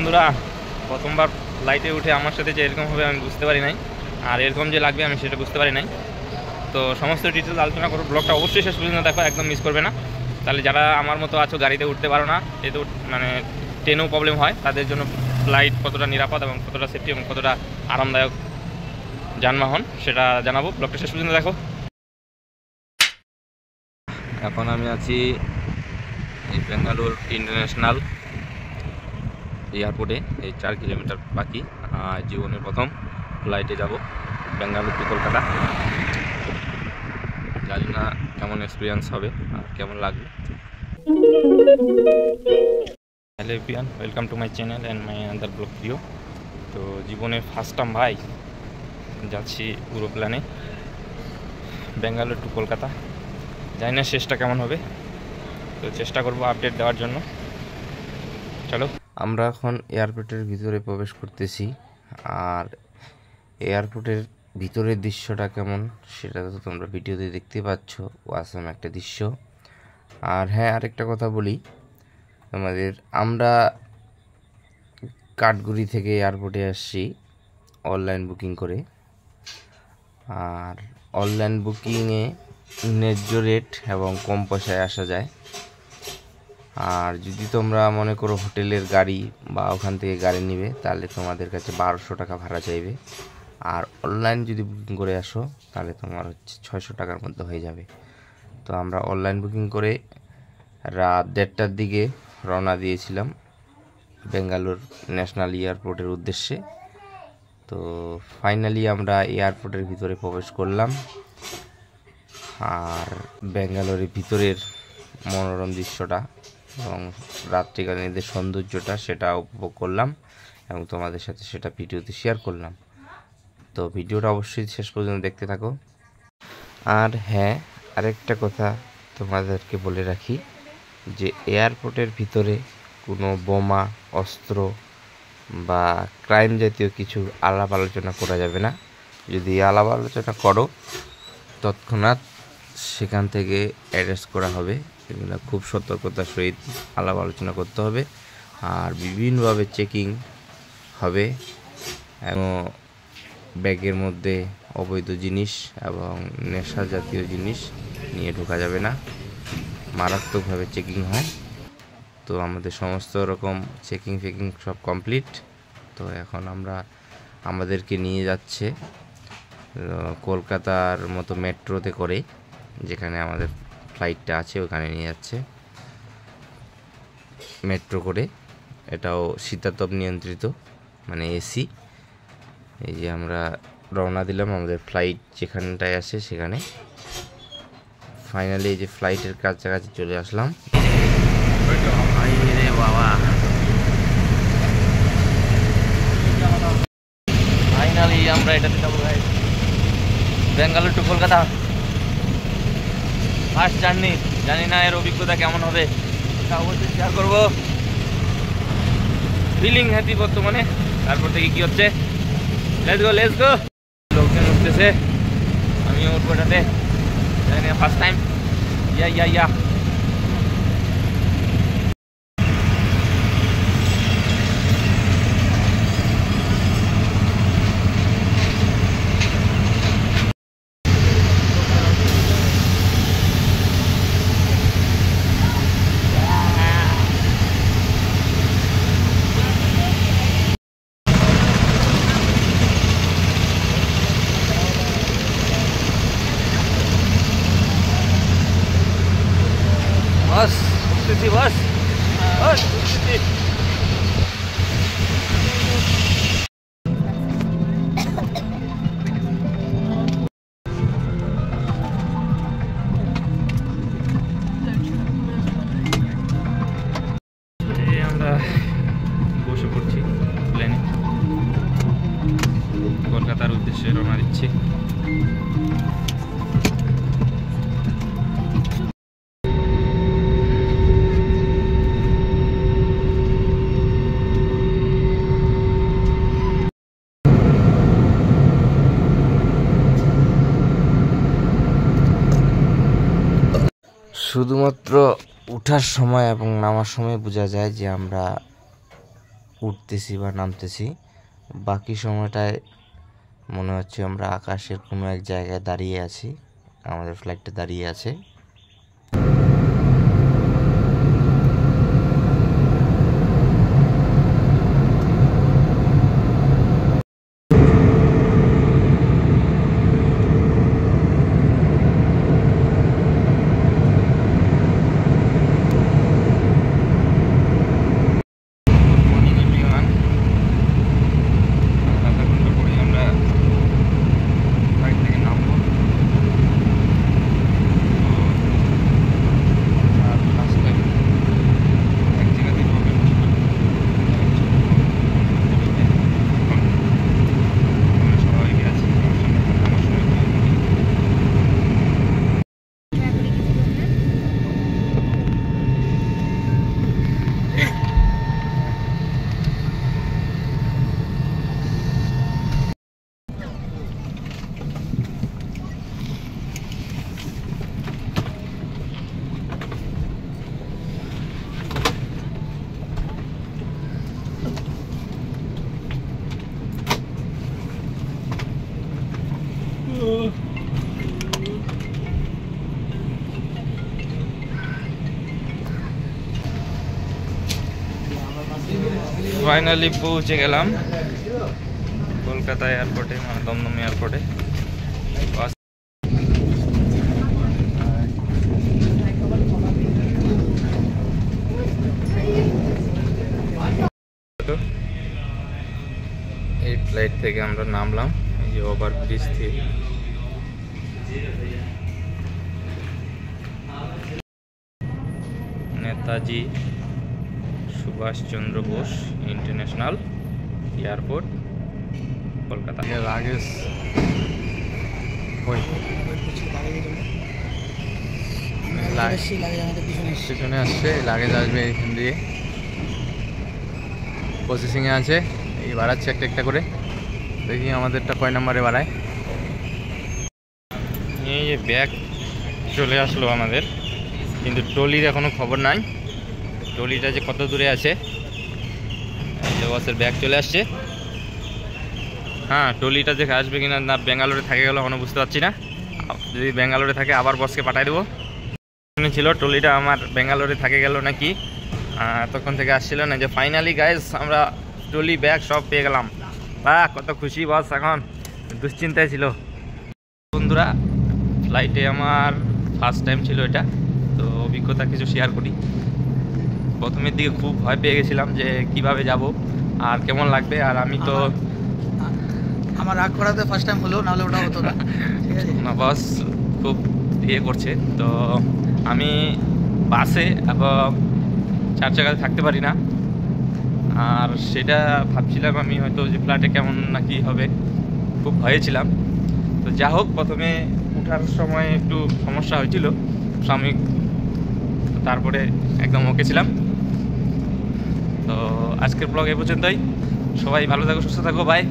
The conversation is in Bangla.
বন্ধুরা, প্রথমবার ফ্লাইটে উঠে আমার সাথে যে এরকম হবে আমি বুঝতে পারি নাই, আর এরকম যে লাগবে আমি সেটা বুঝতে পারি নাই। তো সমস্ত ডিটেলস আলোচনা করো, ব্লগটা অবশ্যই শেষ পর্যন্ত দেখো, একদম মিস করবে না। তাহলে যারা আমার মতো আছো গাড়িতে উঠতে পারো না, যেহেতু মানে ট্রেনেও প্রবলেম হয়, তাদের জন্য ফ্লাইট কতটা নিরাপদ এবং কতটা সেফটি এবং কতটা আরামদায়ক যানবাহন সেটা জানাবো। ব্লগটা শেষ পর্যন্ত দেখো। এখন আমি আছি এই বেঙ্গালুর ইন্টারন্যাশনাল এয়ারপোর্টে। এই 4 কিলোমিটার বাকি, জীবনের প্রথম ফ্লাইটে যাব বেঙ্গালুর টু কলকাতা। জানি না কেমন এক্সপিরিয়েন্স হবে আর কেমন লাগবে। Hello everyone, welcome to my channel and my another blog video. তো জীবনের ফার্স্ট টাইম ভাই যাচ্ছি পুরো প্ল্যানে বেঙ্গালুর টু কলকাতা। জানি না শেষটা কেমন হবে, তো চেষ্টা করব আপডেট দেওয়ার জন্য। চলো, আমরা এখন এয়ারপোর্টের ভিতরে প্রবেশ করতেছি। আর এয়ারপোর্টের ভিতরের দৃশ্যটা কেমন সেটা তো তোমরা ভিডিওতে দেখতে পাচ্ছ, ওয়াসাম একটা দৃশ্য। আর হ্যাঁ, আরেকটা কথা বলি তোমাদের, আমরা কাঠগুড়ি থেকে এয়ারপোর্টে আসছি অনলাইন বুকিং করে। আর অনলাইন বুকিংয়ে ন্যায্য রেট এবং কম পয়সায় আসা যায়। আর যদি তোমরা মনে করো হোটেলের গাড়ি বা ওখান থেকে গাড়ি নিবে, তাহলে তোমাদের কাছে 1200 টাকা ভাড়া চাইবে। আর অনলাইন যদি বুকিং করে আসো তাহলে তোমার হচ্ছে 600 টাকার মধ্যে হয়ে যাবে। তো আমরা অনলাইন বুকিং করে রাত 1:30টার দিকে রওনা দিয়েছিলাম বেঙ্গালুর ন্যাশনাল এয়ারপোর্টের উদ্দেশ্যে। তো ফাইনালি আমরা এয়ারপোর্টের ভিতরে প্রবেশ করলাম। আর বেঙ্গালুরের ভিতরের মনোরম দৃশ্যটা এবং রাত্রিকালীন যে সৌন্দর্যটা সেটা উপভোগ করলাম এবং তোমাদের সাথে সেটা ভিডিওতে শেয়ার করলাম। তো ভিডিওটা অবশ্যই শেষ পর্যন্ত দেখতে থাকো। আর হ্যাঁ, আরেকটা কথা তোমাদেরকে বলে রাখি যে এয়ারপোর্টের ভিতরে কোনো বোমা, অস্ত্র বা ক্রাইম জাতীয় কিছু আলাপ আলোচনা করা যাবে না। যদি আলাপ আলোচনা করো তৎক্ষণাৎ সেখান থেকে অ্যারেস্ট করা হবে। এগুলো খুব সতর্কতার সহিত আলাপ আলোচনা করতে হবে। আর বিভিন্নভাবে চেকিং হবে এবং ব্যাগের মধ্যে অবৈধ জিনিস এবং নেশা জাতীয় জিনিস নিয়ে ঢোকা যাবে না। মারাত্মকভাবে চেকিং হয়। তো আমাদের সমস্ত রকম চেকিং সব কমপ্লিট। তো এখন আমাদেরকে নিয়ে যাচ্ছে কলকাতার মতো মেট্রোতে করে, যেখানে আমাদের ফ্লাইটটা আছে ওখানে নিয়ে যাচ্ছে মেট্রো করে। এটাও শীতাতপ নিয়ন্ত্রিত, মানে এসি। এই যে আমরা রওনা দিলাম আমাদের ফ্লাইট যেখানটায় আছে সেখানে। ফাইনালি এই যে ফ্লাইটের কাছাকাছি চলে আসলাম। বাবা, ফাইনালি আমরা এটাতে যাবো ভাই, Bengaluru to Kolkata first journey. জানি না এর অভিজ্ঞতা কেমন হবে, তা অবশ্যই শেয়ার করবো। ফিলিং হ্যাপি বর্তমানে। তারপর থেকে কি হচ্ছে, লেটস গো। লোকজন উঠতেছে, আমিও উঠবো এটাতে। জানি না ফার্স্ট টাইম। ইয়া बस उठती बस उठती। আমরা বসে পড়ছি প্লেনে, কলকাতার উদ্দেশ্যে রওনা দিচ্ছি। শুধুমাত্র ওঠার সময় এবং নামার সময় বোঝা যায় যে আমরা উঠতেছি বা নামতেছি, বাকি সময়টায় মনে হচ্ছে আমরা আকাশের কোনো এক জায়গায় দাঁড়িয়ে আছি, আমাদের ফ্লাইটটা দাঁড়িয়ে আছে। ফাইনালি পৌঁছে গেলাম কলকাতা এয়ারপোর্টে, মানে দমদম এয়ারপোর্টে। এই ফ্লাইট থেকে আমরা নামলাম এই যে ওভার ব্রিজ থেকে। Netaji Subhashchandra Bose international airport, Kolkata. Luggage পিছনে আসছে, লাগেজ আসবে এখান দিয়ে, প্রসেসিংয়ে আছে, এই বাড়াচ্ছে একটা একটা করে। দেখি আমাদেরটা কয় নাম্বারে বাড়ায়। এই যে ব্যাগ চলে আসলো আমাদের, কিন্তু ট্রলির এখনো খবর নাই, ট্রলিটা যে কত দূরে আছে। বসের ব্যাগ চলে আসছে। হ্যাঁ, ট্রলিটা যে আসবে কিনা, না ব্যাঙ্গালোরে থাকে গেল এখনো বুঝতে পারছি না। যদি ব্যাঙ্গালোরে থাকে আবার বসকে পাঠিয়ে দেবো। ছিল ট্রলিটা আমার ব্যাঙ্গালোরে থাকে গেল নাকি, তখন থেকে আসছিল না। যে ফাইনালি গাইজ আমরা ট্রলি ব্যাগ সব পেয়ে গেলাম। বাহ, কত খুশি বস, এখন দুশ্চিন্তায় ছিল। বন্ধুরা, ফ্লাইটে আমার ফার্স্ট টাইম ছিল এটা, তো অভিজ্ঞতা কিছু শেয়ার করি। প্রথমের দিকে খুব ভয় পেয়ে গেছিলাম যে কিভাবে যাব আর কেমন লাগবে। আর আমি তো আমার রাগ করাতে ফার্স্ট টাইম হলো, নাহলে ওটা হতো না। ঠিক আছে না, বস খুব ইয়ে করছে। তো আমি বাসে এবং 4 চাকাতে থাকতে পারি না, আর সেটা ভাবছিলাম আমি হয়তো যে ফ্লাইটে কেমন নাকি হবে, খুব ভয়ে ছিলাম। তো যা হোক, প্রথমে ওঠার সময় একটু সমস্যা হয়েছিল সাময়িক, তারপরে একদম ওকে ছিলাম। তো আজকের ব্লগ এ পর্যন্তই। সবাই ভালো থাকো, সুস্থ থাকো, বাই।